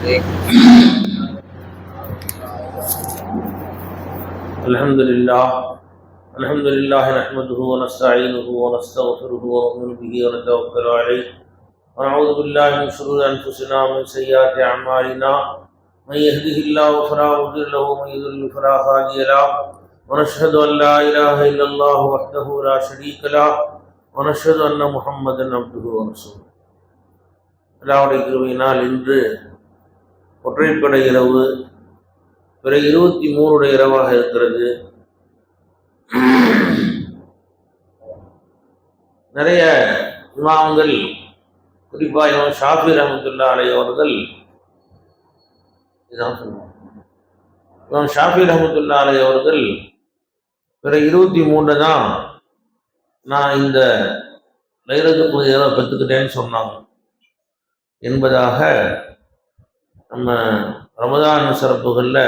الحمد لله نحمده ونستعينه ونستغفره ونؤمن به ونتوكل عليه ونعوذ بالله من شرور انفسنا ومن سيئات اعمالنا من يهده الله فلا مضل له ومن يضلل فلا هادي له ونشهد ان لا اله الا الله وحده لا شريك له ونشهد ان محمدا عبده ورسوله. அல்லாஹ்வுடைய கிருபையினால் இன்று ஒற்றைப்படை இரவு பிற 23 இரவாக இருக்கிறது. நிறைய இமாம்கள், குறிப்பாக இமாம் ஷாஃபி ரஹ்மத்துல்லாஹி அலைஹி அவர்கள், இமாம் ஷாஃபி ரஹ்மத்துல்லாஹி அலைஹி அவர்கள் பிற 23 தான் நான் இந்த லைலத்துல் இரவை பெற்றுக்கிட்டேன்னு சொன்னாங்க என்பதாக நம்ம ரமதான் சிறப்புகளில்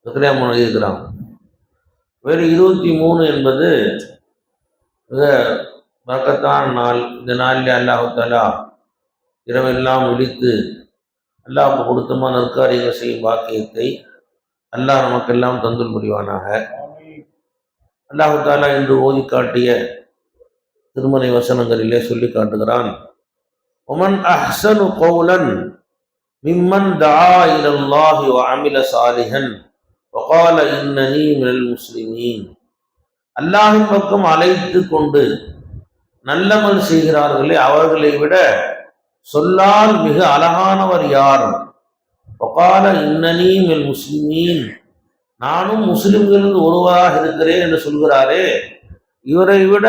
விக்ரயம் எழுதியிருக்கிறாங்க. வேறு 23 என்பது மிக பரக்கத்தான நாள். இந்த நாளில் அல்லாஹ் தஆலா இரவெல்லாம் விழித்து அல்லாஹ்வுக்கு பொருத்தமான நற்காரியங்கள் செய்யும் பாக்கியத்தை அல்லாஹ் நமக்கெல்லாம் தந்துல் புரிவானாக. அல்லாஹ் தஆலா இன்று ஓதி காட்டிய திருமறை வசனங்களிலே சொல்லி காட்டுகிறான். ஒமன் அஹ்ஸனு கௌலன் மிம்மன் தஆ இலல்லாஹி வ அமில சாலிஹன் வகால இன்னனி மினல் முஸ்லிமீன். அல்லாஹ்வின் பக்கம் அழைத்து கொண்டு நல்லமல் செய்கிறார்களே அவர்களை விட சொல்லால் மிக அழகானவர் யார்? வகால இன்னனி மினல் முஸ்லிமீன், நானும் முஸ்லிம்களில் ஒருவராக இருக்கிறேன் என்று சொல்கிறாரே, இவரை விட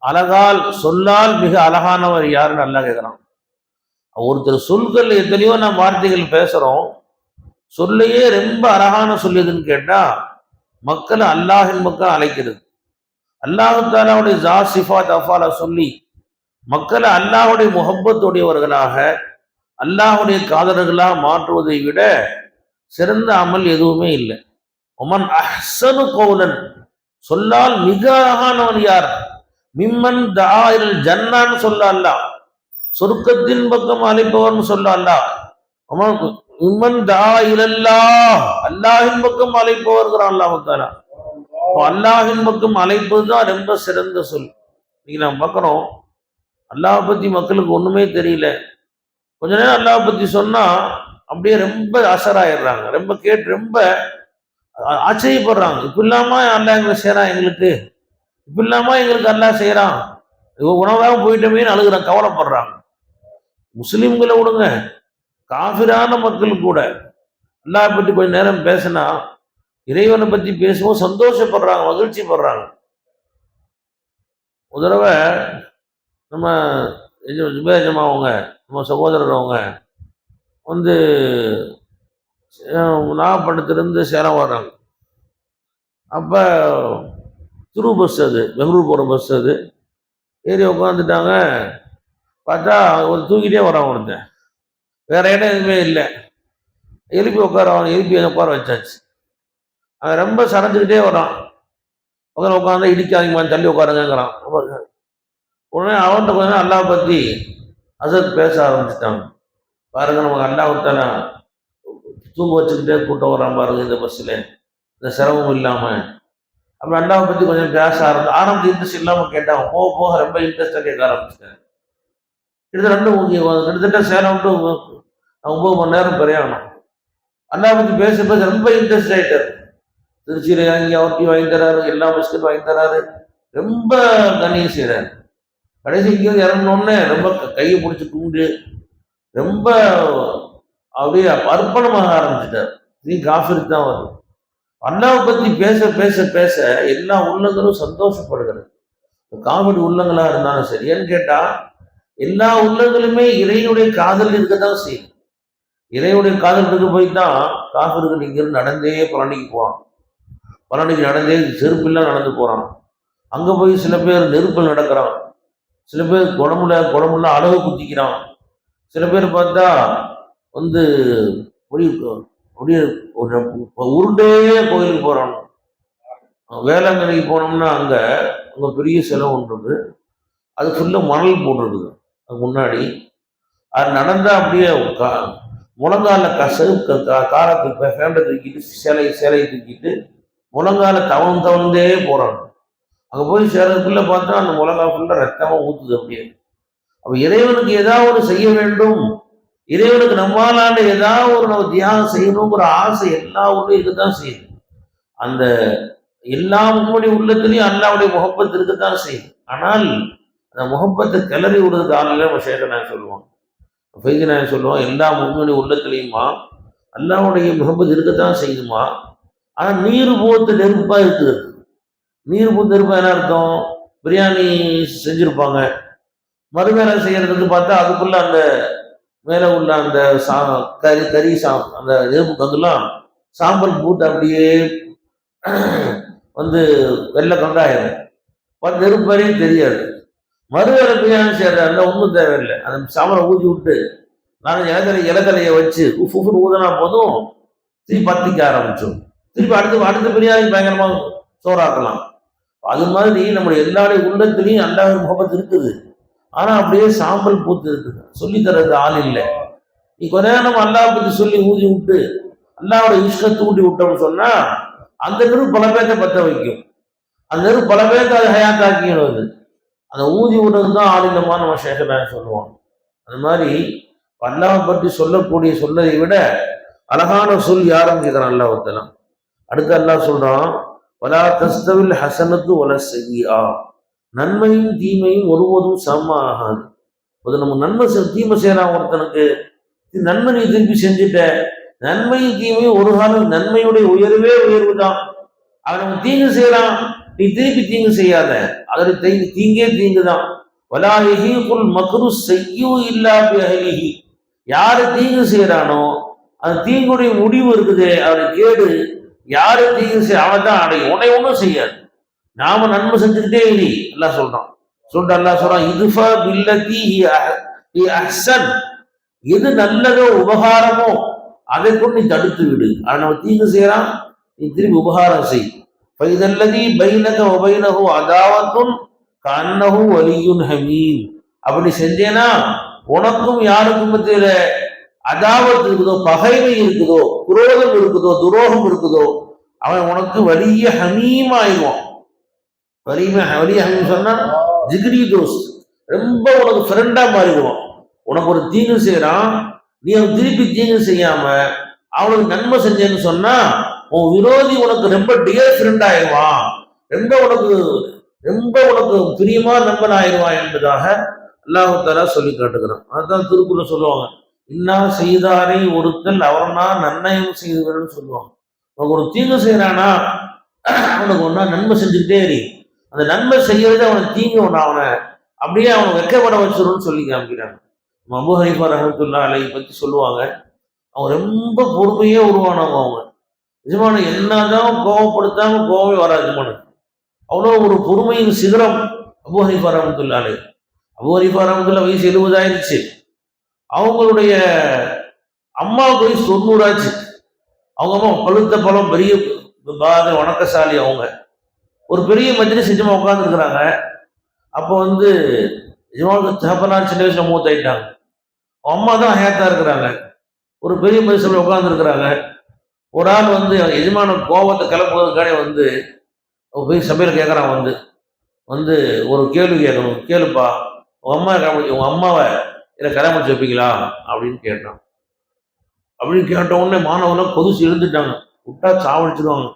அழகால் சொல்லால் மிக அழகானவர் யாருன்னு அல்லாஹ் கேட்கிறான். ஒருத்தர் சொல்கள் எத்தனையோ நாம் வார்த்தைகள் பேசுறோம், சொல்லையே ரொம்ப அழகான சொல்லுதுன்னு கேட்டா மக்களை அல்லாஹின் பக்கம் அழைக்கிறது. அல்லாஹு தஆலாவுடைய சிஃபாத் அஃபால சொல்லி மக்களை அல்லாஹுடைய முஹப்பத்துடையவர்களாக அல்லாஹுடைய காதலர்களாக மாற்றுவதை விட சிறந்த அமல் எதுவுமே இல்லை. ஒமன் அஹ்ஸனு கௌலன், சொல்லால் மிக அழகானவன் யார்? மிம்மன் தஆ இலல் ஜன்னான்னு சொல்ல அல்லாஹ், சொர்க்கத்தின் பக்கம் அழைப்பவர்னு சொல்ல அல்லாஹ். மிம்மன் தஆ இலல்லாஹ், அல்லாஹின் பக்கம் அழைப்பவர்கிறான் அல்லாஹ் தஆலா. அல்லாஹின் பக்கம் அழைப்பது தான் ரொம்ப சிறந்த சொல். இன்னைக்கு நாம் பார்க்குறோம், அல்லாஹ் பற்றி மக்களுக்கு ஒன்றுமே தெரியல. கொஞ்ச நேரம் அல்லாஹ் பற்றி சொன்னால் அப்படியே ரொம்ப அசராயிடுறாங்க, ரொம்ப கேட்டு ரொம்ப ஆச்சரியப்படுறாங்க. இப்ப இல்லாம அல்லாஹ் எங்களுக்கு செய்கிறான், எங்களுக்கு இப்ப இல்லாம எங்களுக்கு அல்லாஹ் செய்கிறான், உணவாக போயிட்டோமேன்னு அழுகுறாங்க, கவலைப்படுறாங்க. முஸ்லிம்களை விடுங்க, காஃபிரான மக்கள் கூட அல்லாஹ் பற்றி கொஞ்சம் நேரம் பேசினா, இறைவனை பற்றி பேசுவோம், சந்தோஷப்படுறாங்க, மகிழ்ச்சி படுறாங்க. ஒரு தடவை நம்ம ஜுபேஜமா அவங்க, நம்ம சகோதரர் அவங்க வந்து நாகப்பட்டினத்திலிருந்து சேலம் வர்றாங்க. அப்போ துரு பஸ், அது பெங்களூர் போகிற பஸ், அது ஏறி உட்காந்துட்டாங்க. பார்த்தா ஒரு தூக்கிட்டே வரான் ஒருத்தன், வேற இடம் எதுவுமே இல்லை. எழுப்பி உட்கார வச்சாச்சு. அவன் ரொம்ப சரைஞ்சுக்கிட்டே வரான். உட்காந்தா இடிக்காதீங்கம்மான்னு தள்ளி உட்காருங்கிறான். உடனே அவன்கிட்ட கொஞ்ச நேரம் அல்லாஹ் பற்றி அசத் பேச ஆரம்பிச்சுட்டாங்க. பாருங்க, நமக்கு அல்லாஹ் தஆலா தூங்க வச்சுக்கிட்டே கூட்டம் வரான் பாருங்க இந்த பஸ்ஸில், இந்த சிரமம் இல்லாமல். அப்போ அல்லாஹ் பற்றி கொஞ்சம் பேச ஆரம்பிச்சு இன்ட்ரெஸ்ட் இல்லாமல் கேட்டாங்க. போக போக ரொம்ப இன்ட்ரெஸ்டாக கேட்க ஆரம்பிச்சிட்டேன். கிட்டத்தட்ட சேலம் டு 9 மணி நேரம் பிரயாணம். அல்லாஹ் பற்றி பேச ரொம்ப இன்ட்ரெஸ்ட் ஆகிட்டார். திருச்சியில் இறங்கி அவர்த்தி வாங்கி தராரு, எல்லா பிஸ்கட் வாங்கி தராரு, ரொம்ப கண்ணியம் செய்கிறார். கடைசி இங்கே இறங்கினோடனே ரொம்ப கையை பிடிச்சி கும்பிட்டு ரொம்ப அப்படியே அர்ப்பணமாக ஆரம்பிச்சிட்டார். நீ காஃபிருக்கு தான் வரும். அல்லாஹ் பற்றி பேச பேச பேச எல்லா உள்ளங்களும் சந்தோஷப்படுகிறது. காமெடி உள்ளங்களாக இருந்தாலும் சரி. ஏன்னு கேட்டால் எல்லா உள்ளங்களுமே இறைவனுடைய காதல் இருக்க தான் செய்யும். இறைவனுடைய காதல் இருக்க போய் தான் காஃபிருக்கு இங்கிருந்து நடந்தே பழனிக்கு போகிறான். பழனிக்கு நடந்தே செருப்பில்லாம் நடந்து போகிறான். அங்கே போய் சில பேர் நெருப்பில் நடக்கிறான், சில பேர் குடமுள்ள அழகு குத்திக்கிறான், சில பேர் பார்த்தா வந்து அப்படியே உருண்டே கோயிலுக்கு போகிறான். வேளாங்கண்ணிக்கு போனோம்னா அங்கே பெரிய செலவு ஒன்று, அது ஃபுல்லாக மணல் போட்டுருக்குது. அது முன்னாடி அது நடந்தால் அப்படியே முழங்கால காலத்துக்கு ஃபேண்டை தூக்கிட்டு சேலையை தூக்கிட்டு முழங்கால தவழ்ந்தே போறாங்க. அங்க போய் சேர்றதுக்குள்ள பார்த்தா அந்த முழங்கால் ஃபுல்லா ரத்தமா ஊத்துது அப்படியே. அப்ப இறைவனுக்கு ஏதாவது ஒரு செய்ய வேண்டும், இறைவனுக்கு நம்மாலான ஏதாவது ஒரு நம்ம தியாகம் செய்யணுங்கிற ஆசை எல்லா உள்ளே இருக்குதான் செய்யுது. அந்த எல்லா உங்களுடைய உள்ளத்திலையும் அல்லாவுடைய முகப்பத்து இருக்கத்தான் செய்யுது. ஆனால் அந்த முகப்பத்தை கிளறி விடுறதுக்கு ஆளுநர் நம்ம ஷேகநாயகம் சொல்லுவாங்க, ஃபைஜநாயகம் சொல்லுவான், எல்லா உங்களுடைய உள்ளத்திலையுமா அல்லாவுடைய முகப்பத்து இருக்கத்தான் செய்யுமா. ஆனா நீர் போத்து நெருப்பா இருக்குது. நீர் போத்து நெருப்பா என்ன அர்த்தம்? பிரியாணி செஞ்சிருப்பாங்க, மறுவேலை செய்யறதுக்கு பார்த்தா அதுக்குள்ள அந்த மேலே உள்ள அந்த கறி அந்த நெருப்பு கங்கெல்லாம் சாம்பல் பூத்து அப்படியே வந்து வெள்ளை கங்காயிரும், பார்த்து நெருப்பு வரையும் தெரியாது. மறுவேலை பிரியாணி செய்யறதா ஒன்றும் தேவையில்லை, அந்த சாம்பலை ஊற்றி விட்டு நாங்கள் இலக்கலையை வச்சு உஃபுன்னு ஊதினா போதும் திருப்பி பத்திக்க ஆரம்பிச்சோம். திருப்பி அடுத்த பிரியாணி பயங்கரமாக சோறாக்கலாம். அது மாதிரி நம்முடைய எல்லாருடைய உள்ளத்திலையும் அல்லாஹ் முகப்பத் இருக்குது. ஆனா அப்படியே சாம்பல் பூத்து இருக்குது, சொல்லி தர்றது ஆள் இல்லை. நீ கொஞ்ச நேரம் அல்லாஹ் பத்தி சொல்லி ஊதி விட்டு அல்லாவோட இஷ்டத்தை ஊட்டி விட்டோம்னு சொன்னா அந்த நெருப்பு பல பேர்த்த பத்த வைக்கும். அந்த நெருப்பு பல பேர்த்த அதை ஹயாத்தாக்கிடுவது. அந்த ஊதி விடுறது தான் ஆளுநமான நம்ம ஷேகநாயகம் சொல்லுவாங்க. அந்த மாதிரி அல்லாஹ் பற்றி சொல்லக்கூடிய சொல்லதை விட அழகான சொல் யாரும் கேட்கிறான் அல்லாஹ்வுத்தஆலா. அடுத்து அல்லாஹ் சொல்றான், வலா தஸ்தவில் ஹசனத்து வல சய்யிஆ, நன்மையும் தீமையும் ஒருவதும் சம ஆகாது. அது நம்ம நன்மை தீமை செய்யறான் ஒருத்தனுக்கு, நன்மை நீ திருப்பி செஞ்சுட்ட, நன்மையும் தீமையும் ஒரு காலம் நன்மையுடைய உயர்வு தான். அவன் நம்ம தீங்கு செய்யறான், நீ திருப்பி தீங்கு செய்யாத, அதற்கு தீங்கே தீங்கு தான். வலா யஹீகுல் மக்ரு செய்யு இல்லா பிஅஹ்லிஹி, யாரு தீங்கு செய்யறானோ அந்த தீங்குடைய முடிவு இருக்குது, அவரை கேடு, யாரு தீங்கு செய்ய அவன் தான் அடையும், உன்னை ஒன்றும் செய்யாது. நாம நன்மை செஞ்சுக்கிட்டே இரு அல்லாஹ் சொல்றான். அல்லாஹ் சொல்றான், இதுஃபா பில்லதி ஹி அஹ்சன், எது நல்லதோ உபகாரமோ அதை கொண்டு நீ தடுத்து விடு. அவன் நம்ம தீங்கு செய்யறான், நீ திரும்பி உபகாரம் செய். ஃபைதல்லதி பைனக வ பைனஹு அதாவத்துன் கஅன்னஹு வலியுன் ஹமீம், அப்படி செஞ்சேனா உனக்கும் யாருக்கும் மத்தியில அதாவத் இருக்குதோ, பகைமை இருக்குதோ, குரோதம் இருக்குதோ, துரோகம் இருக்குதோ, அவன் உனக்கு வலிய ஹமீம் ஆயிடுவான். வலிய ஹமீம் சொன்னா ஜிகிரி தோஸ்த், ரொம்ப உனக்கு ஃப்ரெண்டா மாறிடுவான். உனக்கு ஒரு தீங்கு செய்யறான், நீ அவன் திருப்பி தீங்கு செய்யாம அவனுக்கு நன்மை செஞ்சேன்னு சொன்னா உன் விரோதி உனக்கு ரொம்ப டியர் ஃப்ரெண்ட் ஆயிடுவான், ரொம்ப உனக்கு பிரியமா நண்பன் ஆயிடுவான் என்பதாக அல்லாஹ் தஆலா சொல்லி காட்டுகிறான். அதுதான் திருக்குறள்ல சொல்லுவாங்க, இன்னா செய்தாரை ஒருத்தல் அவர்னா நன்னயம் செய்தவர்கள் சொல்லுவாங்க. அவனுக்கு ஒரு தீங்கு செய்யறானா அவனுக்கு ஒன்னா நன்மை செஞ்சுக்கிட்டே இரு, அந்த நன்மை செய்யறது அவனுக்கு தீங்கு ஒன்று அவனை அப்படியே அவனை வெக்கப்பட வச்சிருன்னு சொல்லி காமிக்கிறாங்க. அபூ ஹனீஃபா ரஹ்மத்துல்லாஹி அலைஹி பத்தி சொல்லுவாங்க, அவங்க ரொம்ப பொறுமையே உருவானவங்க. அவங்க எஜமான என்னதான் கோவப்படுத்தாம கோவமே வராது எஜமானுக்கு, அவ்வளோ ஒரு பொறுமையின் சிகரம் அபூ ஹனீஃபா ரஹ்மத்துல்லாஹி அலைஹி. அபூ ஹனீஃபா ரஹ்மத்துல்லாஹி வயசு 70 ஆயிடுச்சு. அவங்களுடைய அம்மாவுக்கு வயசு 90 ஆச்சு. அவங்க அம்மா பழுத்த பழம், பெரிய வணக்கசாலி. அவங்க ஒரு பெரிய மஜ்லிஸ் நிஜமா உட்காந்துருக்குறாங்க. அப்போ எஜமானுக்கு தகப்பனார் சின்ன வயசுல மூத்தாயிட்டாங்க, அம்மா தான் ஹயாத்தா இருக்கிறாங்க. ஒரு பெரிய மனுஷன் உட்காந்துருக்குறாங்க. ஒரு ஆள் எஜமான கோபத்தை கிளப்புவதற்கான போய் சபையில் கேட்குறான், ஒரு கேள்வி கேட்கணும், கேளுப்பா, உங்க அம்மாவை இதை கல்யாணம் முடிச்சு வைப்பீங்களா அப்படின்னு கேட்டான். அப்படின்னு கேட்ட உடனே மாணவர்கள் கொதிச்சு எழுந்துட்டாங்க, விட்டா சாவடிச்சிடுவாங்க.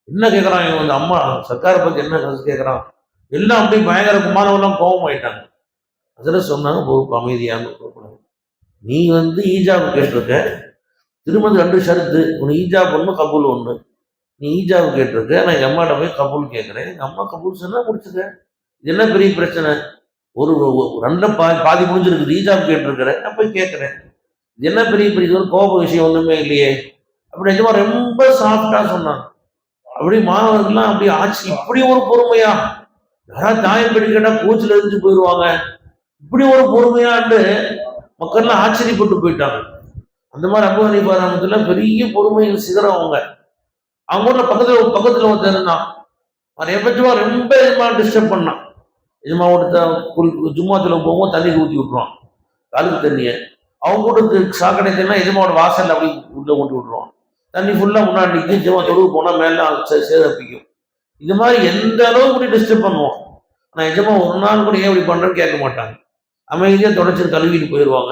என்ன கேட்குறான் இவன், அம்மா சர்க்காரை பற்றி என்ன கேட்குறான், எல்லாம் அப்படியே பயங்கர மாணவர்லாம் கோபம் ஆயிட்டாங்க. அதில் சொன்னாங்க, பொறுப்பு அமைதியாக கூப்பிடாங்க, நீ ஈஜாபு கேட்டிருக்க, திருமணம் 2 ஷரத்து, உனக்கு ஈஜாப் ஒன்று கபூல் ஒன்று. நீ ஈஜாபு கேட்டிருக்க, நான் எங்கள் அம்மாட்ட போய் கபூல் கேட்குறேன், எங்கள் அம்மா கபூல் சொன்னா முடிச்சுக்க, இது என்ன பெரிய பிரச்சனை, ஒரு ரெண்டு பாதி முடிஞ்சிருக்குது, ஈஜாபு கேட்டிருக்கிறேன், நான் போய் கேட்குறேன், இது என்ன பெரிய இது ஒரு கோப விஷயம் ஒன்றுமே இல்லையே அப்படி நிஜமா ரொம்ப சாஃப்டா சொன்னாங்க. அப்படி மாணவர்கள்லாம் அப்படி ஆச்சு, இப்படி ஒரு பொறுமையா, யாராவது தாயம் பெட்டி கேட்டா கூச்சில் எரிஞ்சு போயிடுவாங்க, இப்படி ஒரு பொறுமையாண்டு மக்கள்லாம் ஆச்சரியப்பட்டு போயிட்டாங்க. அந்த மாதிரி அபூ ஹனீஃபா ரஹ்மத்துல்லாஹி பெரிய பொறுமையின் சிகரம். அவங்க ஊர்ல பக்கத்துல ஒருத்தர் இருந்தான், அவன் எப்பச்சுமா ரொம்ப டிஸ்டர்ப் பண்ணான். எஜமா ஒருத்த ஜும்மாத்துல போகும்போது தண்ணி ஊற்றி விட்டுருவான், காலுக்கு தண்ணியை. அவங்க வீட்டுக்கு சாக்கடை தண்ணி எஜமாவோட வாசல்ல அப்படி உள்ள கொண்டு விட்டுருவான். தண்ணி ஃபுல்லா முன்னாடி நிற்கும். எஜமா தொழுவு போனா மேல சேதப்பிக்கும். இது மாதிரி எந்த அளவுக்கு இப்படி டிஸ்டர்ப் பண்ணுவோம். ஆனா எஜமா ஒரு நாள் கூட ஏன் இப்படி பண்றேன்னு கேட்க மாட்டாங்க. அமைதியா தொடச்சிட்டு கழுவிட்டு போயிடுவாங்க.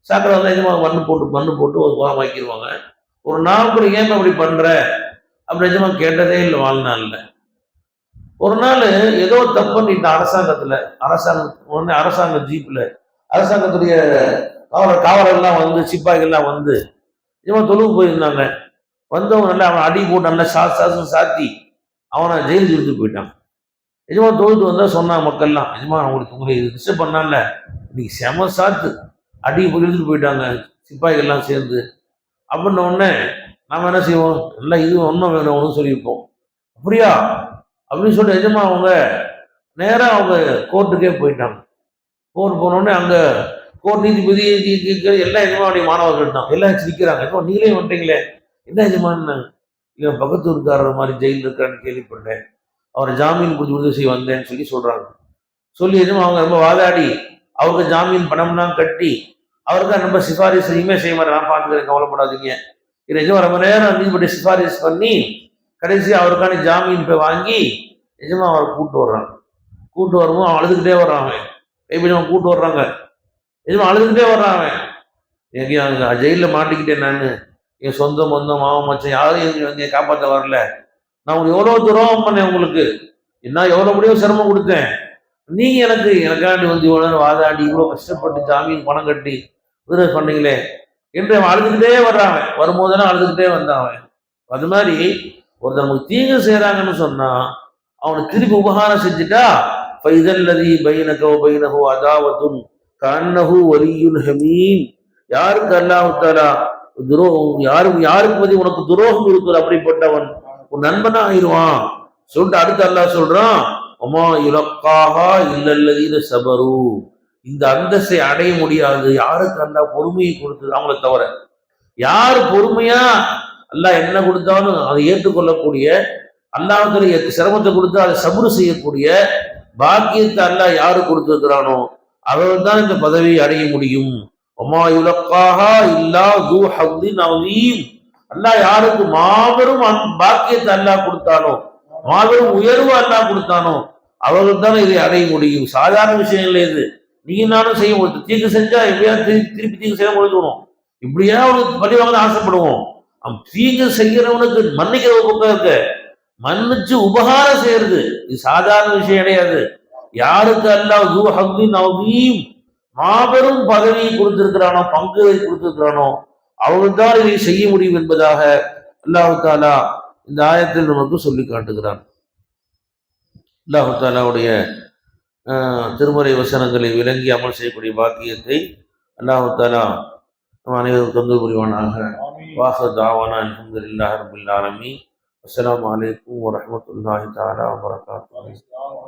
சாக்கடை வந்து எஜமா மண்ணு போட்டு ஒரு வாரம் வாக்கிடுவாங்க. ஒரு நாள் கூட ஏன் அப்படி பண்ற அப்படி எஜமா கேட்டதே இல்லை வாழ்நாள்ல. ஒரு நாள் ஏதோ தப்புன்னு இந்த அரசாங்க ஜீப்ல அரசாங்கத்துடைய காவலர்லாம் வந்து சிப்பாய்கள்லாம் வந்து இவன் தொழுவு போயிருந்தாங்க. வந்தவங்க நல்லா அவன் அடி போட்டு நல்லா சாத்தி அவனை ஜெயிலுக்கு எடுத்துட்டு போயிட்டான். எஜமா தொழுது வந்தா சொன்னாங்க மக்கள்லாம், எஜமா உங்களுக்கு டிஸ்டர்ப் பண்ணால இன்னைக்கு செம சாத்து அடி போய் எடுத்துட்டு போயிட்டாங்க சிப்பாய்கள்லாம் சேர்ந்து அப்படின்ன உடனே நாம என்ன செய்வோம், நல்லா இது ஒன்றும் வேணும் ஒன்றும் சொல்லியிருப்போம். அப்படியா அப்படின்னு சொல்லிட்டு எஜமா அவங்க நேராக அவங்க கோர்ட்டுக்கே போயிட்டாங்க. கோர்ட் போனோடனே அங்கே கோர்ட் நீதிபதி எல்லாம் எஜமாவுடைய மாணவர்கள் தான் எல்லாம் சிரிக்கிறாங்க. இப்போ நீங்களே வந்துட்டீங்களே என்ன எஜமான்னு, இவன் பக்கத்தூருக்காரர் மாதிரி ஜெயிலில் இருக்கான்னு கேள்விப்பட்டேன், அவரை ஜாமீன் கொடுத்து உதவி செய்ய வந்தேன்னு சொல்கிறாங்க. சொல்லி எஜமா அவங்க ரொம்ப வாதாடி அவருக்கு ஜாமீன் பணம்லாம் கட்டி அவருக்கா ரொம்ப சிபாரிசு எதுவுமே செய்ய மாதிரி நான் பார்த்துக்கிறேன் கவலைப்படாதீங்க. இது எஜமா ரொம்ப நேரம் நீதிபதி சிபாரிசு பண்ணி கடைசி அவருக்கான ஜாமீன் போய் வாங்கி எஜமா அவரை கூப்பிட்டு வர்றாங்க. கூப்பிட்டு வரும்போது அவன் அழுதுகிட்டே வர்றாங்க. கைப்பிடிச்சவன் கூப்பிட்டு வர்றாங்க. எஜமா அழுதுகிட்டே வர்றான். எங்கேயும் அங்கே ஜெயிலில் மாட்டிக்கிட்டேன் நான், என் சொந்த மொந்தம் மாவன் மச்சம் யாரும் எங்கே காப்பாற்ற வரல, நான் உங்களுக்கு எவ்வளோ துரோகம் பண்ணேன், உங்களுக்கு என்ன எவ்வளோ முடியும் சிரமம் கொடுத்தேன், நீங்க எனக்காண்டி வந்து இவ்வளோ நேரம் வாதாடி இவ்வளோ கஷ்டப்பட்டு ஜாமீன் பணம் கட்டி உதவி பண்ணீங்களே என்று அவன் அழுதுகிட்டே வர்றாங்க. வரும்போதெல்லாம் அழுதுகிட்டே வந்தான். அது மாதிரி ஒருத்தர் நமக்கு தீங்கு செய்யறாங்கன்னு சொன்னா அவனுக்கு திருப்பி உபகாரம் செஞ்சுட்டா ஃபைதல்லதி பைனக வ பைனஹு அதாவத்துன் கஅன்னஹு வலியுன் ஹமீம். யாருக்கு அல்லாஹ் தஆலா யாருக்கு பத்தி உனக்கு துரோகம் இருக்குது அப்படிப்பட்டவன் உன் நண்பனா ஆயிடுவான் சொல்லிட்டு அடுத்து அல்லாஹ் சொல்றான், ஒமா யுலக்காஹா இல்லல்லதீன சபரு. இந்த அந்தஸ்தை அடைய முடியாது யாருக்கு அல்லாஹ் பொறுமையை கொடுத்தது அவங்களை தவிர. யார் பொறுமையா அல்லாஹ் என்ன கொடுத்தாலும் அதை ஏற்றுக்கொள்ளக்கூடிய, அல்லாஹ்வுடைய சிரமத்தை கொடுத்தா அதை சபுரு செய்யக்கூடிய பாக்கியத்தை அல்லாஹ் யாரு கொடுத்திருக்கிறானோ அவர்கள் தான் இந்த பதவியை அடைய முடியும். ஒமா யுலக்காஹா இல்லா து ஹவ்லின் அதீம். அல்லாஹ் யாருக்கு மாபெரும் பாக்கியத்தை அல்லாஹ் கொடுத்தானோ, மாபெரும் உயர்வு அல்லாஹ் கொடுத்தானோ அவர்கள் தான் இதை அடைய முடியும். சாதாரண விஷயங்கள் இது நீங்க நானும் செய்ய முடியும். தீங்கு செஞ்சா எப்படியா திருப்பி தீங்கு செய்ய முடிஞ்சுக்கணும், இப்படியா அவனுக்கு பழி வாங்க ஆசைப்படுவோம். தீங்கு செய்யறவனுக்கு மன்னிக்கிற பக்கம் இருக்கு, மன்னிச்சு உபகாரம் செய்யறது இது சாதாரண விஷயம் கிடையாது. யாருக்கு அல்லாஹ் து ஹவ்லின் அதீம் மாபெரும் பதவியை கொடுத்திருக்கிறானோ, பங்குகளை கொடுத்திருக்கிறானோ அவர்கள் தான் இதை செய்ய முடியும் என்பதாக அல்லாஹ் தஆலா இந்த ஆயத்தில் நமக்கு சொல்லி காட்டுகிறான். அல்லாஹ் தஆலாவுடைய திருமறை வசனங்களை விளங்கி அமல் செய்யக்கூடிய பாக்கியத்தை அல்லாஹ் தஆலா நம் அனைவரும் தந்து புரிவானாக. வாஹர் தாவானா அல்ஹம்துலில்லாஹி ரப்பில் ஆலமீன். அஸ்ஸலாமு அலைக்கும் வரஹ்மத்துல்லாஹி தஆலா வபரகாத்துஹு.